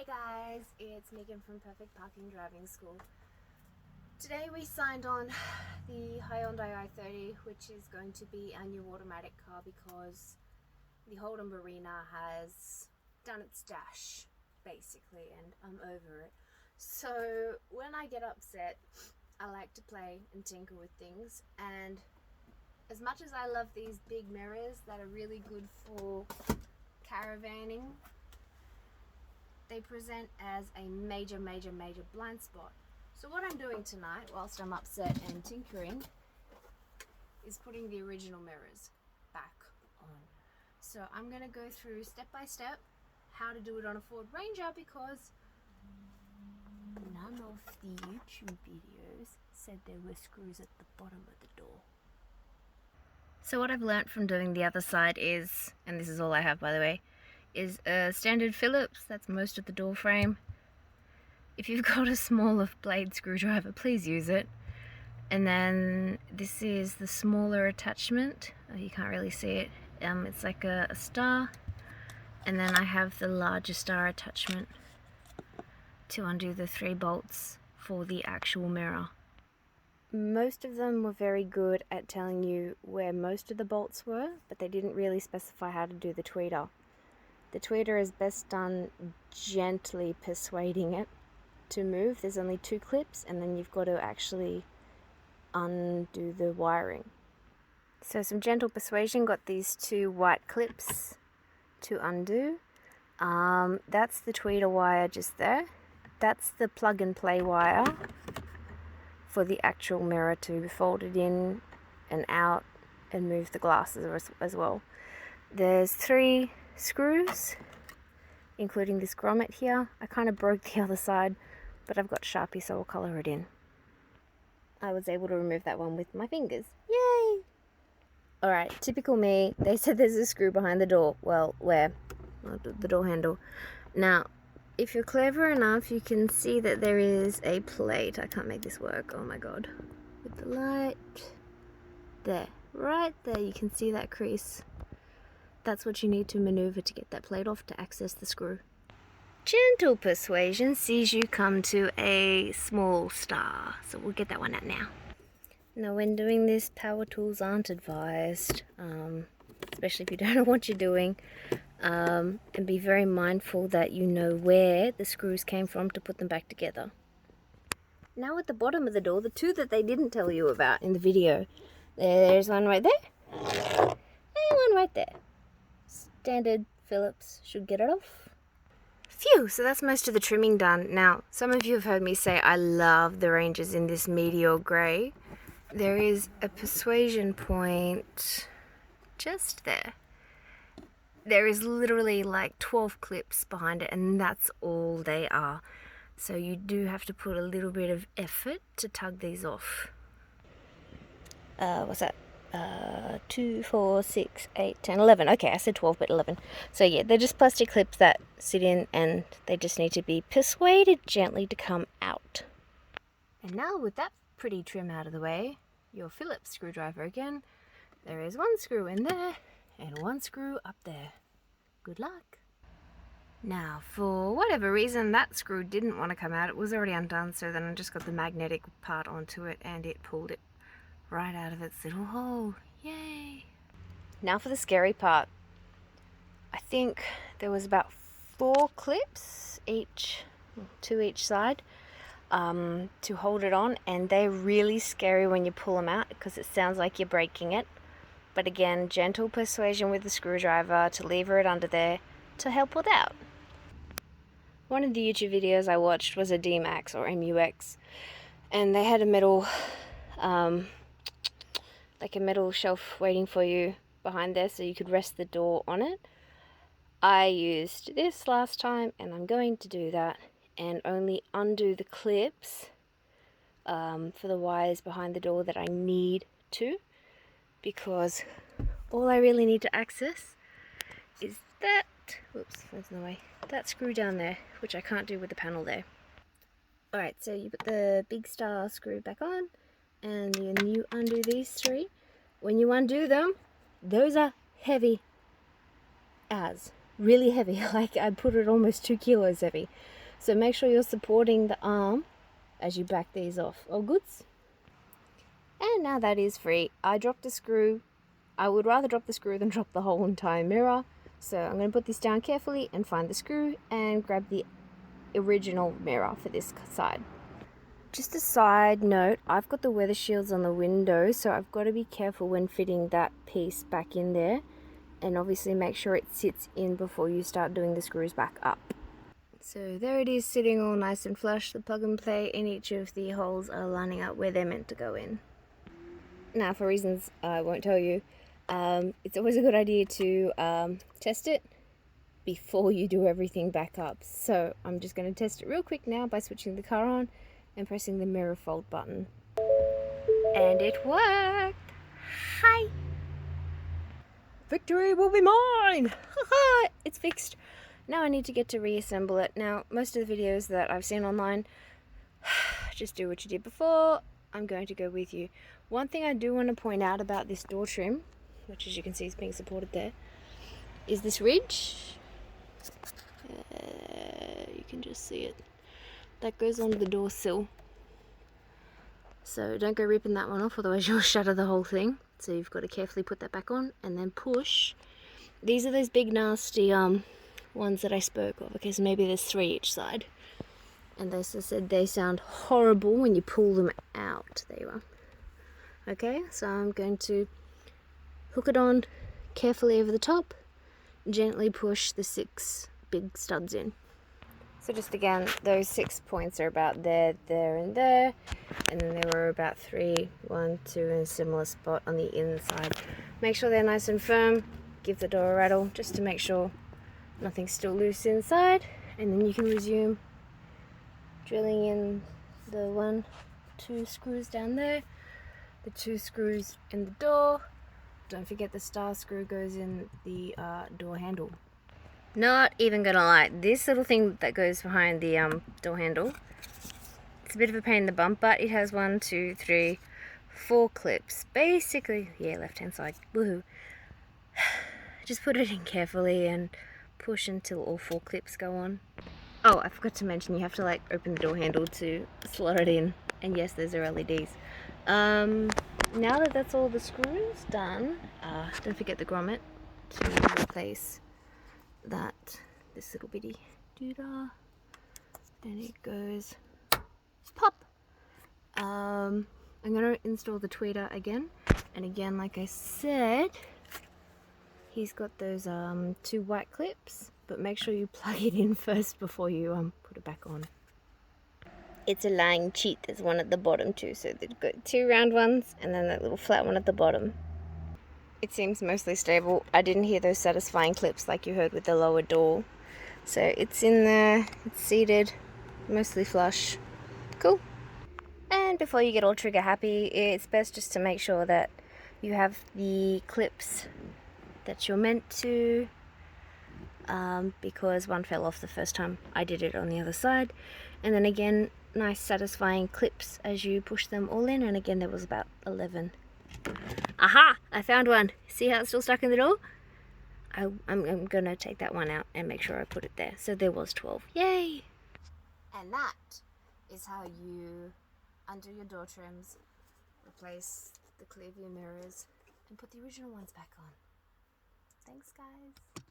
Hey guys, it's Megan from Perfect Parking Driving School. Today we signed on the Hyundai i30, which is going to be our new automatic car because the Holden Barina has done its dash, basically, and I'm over it. So when I get upset, I like to play and tinker with things, and as much as I love these big mirrors that are really good for caravanning, they present as a major blind spot. So what I'm doing tonight, whilst I'm upset and tinkering, is putting the original mirrors back on. So I'm going to go through step by step how to do it on a Ford Ranger because none of the YouTube videos said there were screws at the bottom of the door. So what I've learnt from doing the other side is, and this is all I have by the way, is a standard Phillips. That's most of the door frame. If you've got a smaller blade screwdriver, please use it. And then this is the smaller attachment. Oh, you can't really see it. It's like a star. And then I have the larger star attachment to undo the 3 bolts for the actual mirror. Most of them were very good at telling you where most of the bolts were, but they didn't really specify how to do the tweeter. The tweeter is best done gently persuading it to move. There's only 2 clips and then you've got to actually undo the wiring. So some gentle persuasion got these 2 white clips to undo. That's the tweeter wire just there. That's the plug and play wire for the actual mirror to fold it in and out and move the glasses as well. There's 3 screws, including this grommet here. I kind of broke the other side, but I've got Sharpie, so I'll colour it in. I was able to remove that one with my fingers. Yay! Alright, typical me. They said there's a screw behind the door. Well, where? The door handle. Now, if you're clever enough, you can see that there is a plate. I can't make this work. Oh my god. With the light. There. Right there, you can see that crease. That's what you need to maneuver to get that plate off to access the screw. Gentle persuasion sees you come to a small star. So we'll get that one out now. Now when doing this, power tools aren't advised, especially if you don't know what you're doing. And be very mindful that you know where the screws came from to put them back together. Now at the bottom of the door, the 2 that they didn't tell you about in the video. There's one right there, and one right there. Standard Phillips should get it off. Phew, so that's most of the trimming done. Now, some of you have heard me say I love the Rangers in this meteor grey. There is a persuasion point just there. There is literally like 12 clips behind it, and that's all they are. So you do have to put a little bit of effort to tug these off. What's that? 2, 4, 6, 8, 10, 11. Okay, I said 12, but 11. So yeah, they're just plastic clips that sit in and they just need to be persuaded gently to come out. And now with that pretty trim out of the way, your Phillips screwdriver again. There is 1 screw in there and 1 screw up there. Good luck. Now, for whatever reason, that screw didn't want to come out. It was already undone, so then I just got the magnetic part onto it and it pulled it right out of its little hole. Yay! Now for the scary part. I think there was about 4 clips each, 2 each side, to hold it on, and they're really scary when you pull them out because it sounds like you're breaking it. But again, gentle persuasion with the screwdriver to lever it under there to help it out. One of the YouTube videos I watched was a D-Max or MUX, and they had a metal like a metal shelf waiting for you behind there so you could rest the door on it. I used this last time and I'm going to do that and only undo the clips for the wires behind the door that I need to, because all I really need to access is that, whoops, that's in the way, that screw down there, which I can't do with the panel there. Alright, so you put the big star screw back on, and then you undo these 3. When you undo them, those are heavy as. really heavy. Like I put it almost 2 kilos heavy. So make sure you're supporting the arm as you back these off. All goods? And now that is free. I dropped a screw. I would rather drop the screw than drop the whole entire mirror. So I'm going to put this down carefully and find the screw and grab the original mirror for this side. Just a side note, I've got the weather shields on the window, so I've got to be careful when fitting that piece back in there, and obviously make sure it sits in before you start doing the screws back up. So there it is, sitting all nice and flush. The plug and play in each of the holes are lining up where they're meant to go in. Now, for reasons I won't tell you, it's always a good idea to test it before you do everything back up. So I'm just going to test it real quick now by switching the car on and pressing the mirror fold button. And it worked! Hi! Victory will be mine! It's fixed. Now I need to get to reassemble it. Now, most of the videos that I've seen online, just do what you did before. I'm going to go with you. One thing I do want to point out about this door trim, which as you can see is being supported there, is this ridge. You can just see it. That goes onto the door sill. So don't go ripping that one off, otherwise you'll shatter the whole thing. So you've got to carefully put that back on and then push. These are those big nasty ones that I spoke of. Okay, so maybe there's 3 each side. And as I said, they sound horrible when you pull them out. There you are. Okay, so I'm going to hook it on carefully over the top, gently push the 6 big studs in. So just again, those 6 points are about there, there and there, and then there were about 3, 1, 2 in a similar spot on the inside. Make sure they're nice and firm, give the door a rattle just to make sure nothing's still loose inside, and then you can resume drilling in the 1, 2 screws down there, the 2 screws in the door. Don't forget the star screw goes in the door handle. Not even gonna lie, this little thing that goes behind the door handle, it's a bit of a pain in the bum, but it has 1, 2, 3, 4 clips. Basically, yeah, left hand side, woohoo. Just put it in carefully and push until all 4 clips go on. Oh, I forgot to mention you have to like open the door handle to slot it in. And yes, those are LEDs. Now that that's all the screws done, don't forget the grommet to replace this little bitty doodah, and it goes pop. I'm gonna install the tweeter again, and again, like I said, he's got those 2 white clips, but make sure you plug it in first before you put it back on. It's a lying cheat. There's one at the bottom too, so they've got 2 round ones and then that little flat one at the bottom. It seems mostly stable. I didn't hear those satisfying clips like you heard with the lower door. So it's in there, it's seated, mostly flush. Cool. And before you get all trigger happy, it's best just to make sure that you have the clips that you're meant to, because one fell off the first time I did it on the other side. And then again, nice satisfying clips as you push them all in, and again there was about 11. Aha! I found one. See how it's still stuck in the door? I'm gonna take that one out and make sure I put it there. So there was 12. Yay! And that is how you undo your door trims, replace the Clearview mirrors, and put the original ones back on. Thanks, guys.